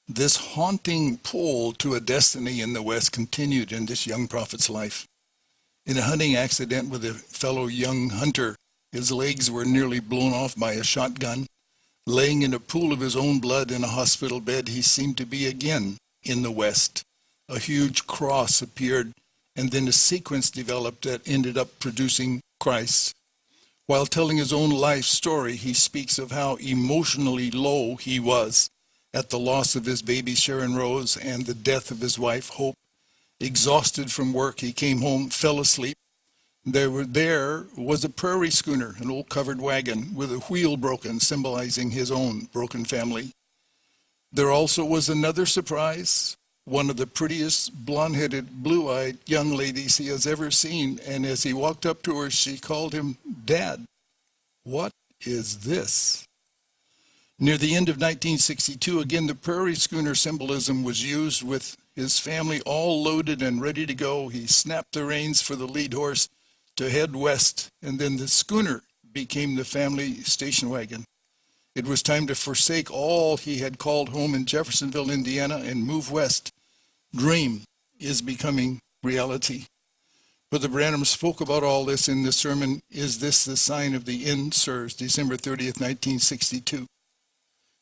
This haunting pull to a destiny in the West continued in this young prophet's life. In a hunting accident with a fellow young hunter, his legs were nearly blown off by a shotgun. Laying in a pool of his own blood in a hospital bed, he seemed to be again in the West. A huge cross appeared, and then a sequence developed that ended up producing Christ. While telling his own life story, he speaks of how emotionally low he was at the loss of his baby Sharon Rose and the death of his wife Hope. Exhausted from work, he came home, fell asleep. There was a prairie schooner, an old covered wagon with a wheel broken, symbolizing his own broken family. There also was another surprise, one of the prettiest blonde-headed, blue-eyed young ladies he has ever seen, and as he walked up to her, she called him Dad. What is this? Near the end of 1962, again, the prairie schooner symbolism was used. With his family all loaded and ready to go, he snapped the reins for the lead horse to head west, and then the schooner became the family station wagon. It was time to forsake all he had called home in Jeffersonville, Indiana, and move west. Dream is becoming reality. Brother Branham spoke about all this in the sermon, Is This the Sign of the End, Sirs? December 30th, 1962.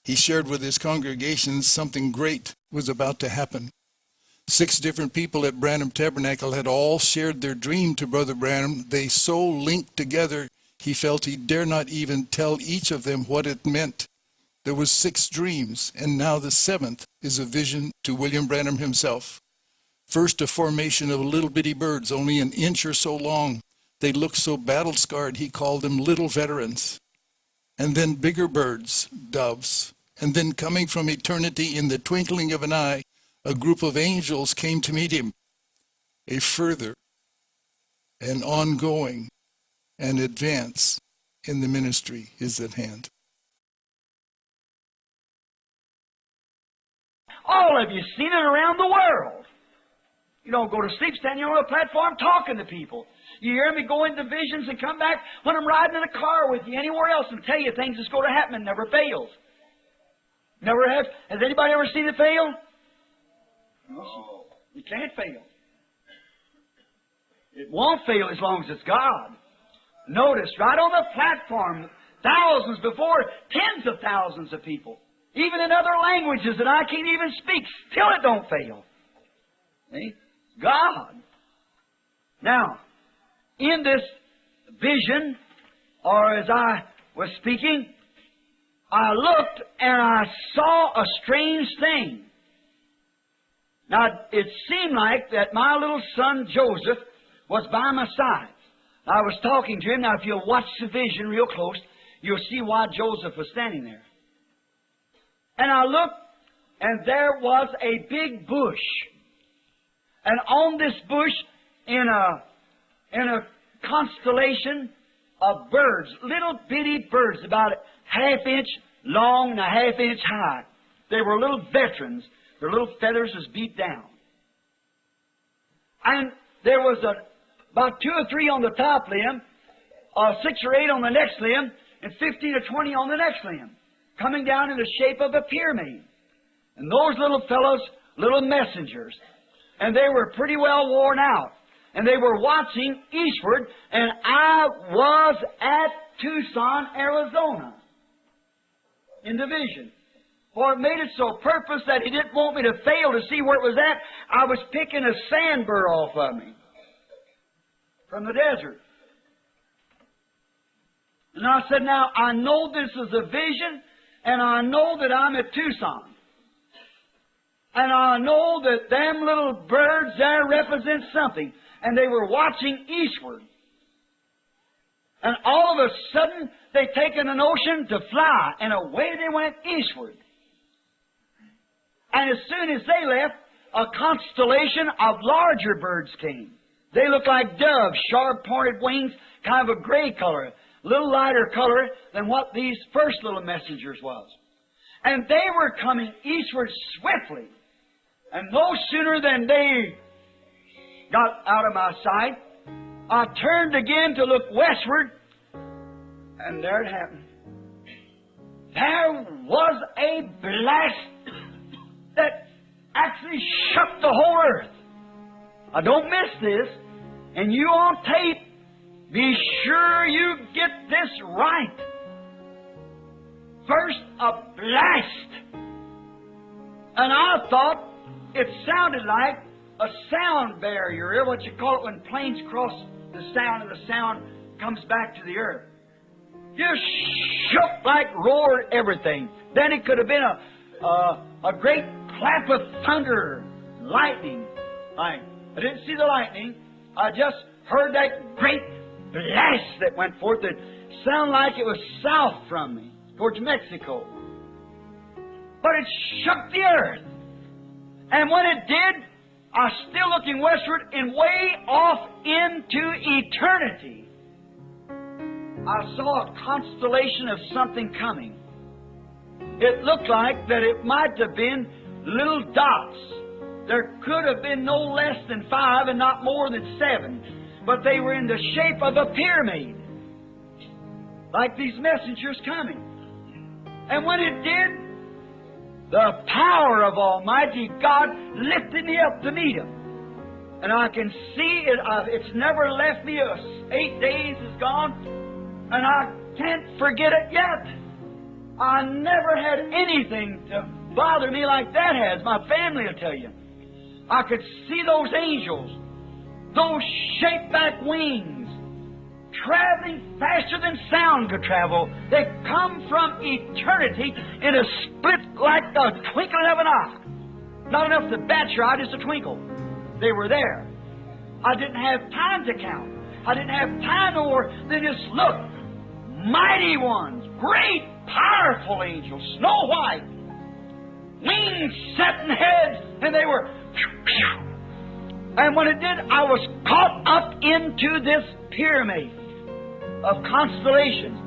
He shared with his congregations something great was about to happen. 6 different people at Branham Tabernacle had all shared their dream to Brother Branham. They so linked together, he felt he dare not even tell each of them what it meant. There was 6 dreams, and now the 7th is a vision to William Branham himself. First, a formation of little bitty birds, only an inch or so long. They looked so battle-scarred, he called them little veterans. And then bigger birds, doves. And then coming from eternity in the twinkling of an eye, a group of angels came to meet him. A further, an ongoing, an advance in the ministry is at hand. All of you seen it around the world. You don't go to sleep standing on a platform talking to people. You hear me go into visions and come back when I'm riding in a car with you anywhere else and tell you things that's going to happen. It never fails. Never have. Has anybody ever seen it fail? No. You can't fail. It won't fail as long as it's God. Notice, right on the platform, thousands before, tens of thousands of people. Even in other languages that I can't even speak, still it don't fail. See? God. Now, in this vision, or as I was speaking, I looked and I saw a strange thing. Now, it seemed like that my little son Joseph was by my side. I was talking to him. Now, if you'll watch the vision real close, you'll see why Joseph was standing there. And I looked, and there was a big bush. And on this bush, in a constellation of birds, little bitty birds, about a half-inch long and a half-inch high. They were little veterans. Their little feathers was beat down. And there was about 2 or 3 on the top limb, 6 or 8 on the next limb, and 15 or 20 on the next limb, coming down in the shape of a pyramid. And those little fellows, little messengers, and they were pretty well worn out. And they were watching eastward, and I was at Tucson, Arizona, in the vision. For it made it so purpose that he didn't want me to fail to see where it was at. I was picking a sand burr off of me from the desert. And I said, now, I know this is a vision, and I know that I'm at Tucson. And I know that them little birds there represent something. And they were watching eastward. And all of a sudden, they'd taken a notion to fly, and away they went eastward. And as soon as they left, a constellation of larger birds came. They looked like doves, sharp-pointed wings, kind of a gray color, a little lighter color than what these first little messengers was. And they were coming eastward swiftly. And no sooner than they got out of my sight, I turned again to look westward, and there it happened. There was a blast actually shook the whole earth. Now don't miss this. And you on tape, be sure you get this right. First, a blast. And I thought it sounded like a sound barrier, what you call it when planes cross the sound and the sound comes back to the earth. Just shook like roared everything. Then it could have been a great clap of thunder, lightning. I didn't see the lightning. I just heard that great blast that went forth. It sounded like it was south from me, towards Mexico. But it shook the earth. And when it did, I was still looking westward and way off into eternity. I saw a constellation of something coming. It looked like that it might have been little dots. There could have been no less than 5 and not more than 7. But they were in the shape of a pyramid. Like these messengers coming. And when it did, the power of Almighty God lifted me up to meet Him. And I can see it. It's never left me. 8 days is gone. And I can't forget it yet. I never had anything to bother me like that has. My family will tell you. I could see those angels, those shaped back wings, traveling faster than sound could travel. They come from eternity in a split like the twinkling of an eye. Not enough to bat your eye, just a twinkle. They were there. I didn't have time to count. I didn't have time no more than just look. Mighty ones, great, powerful angels, snow white, wings set in heads, and they were. And when it did, I was caught up into this pyramid of constellations.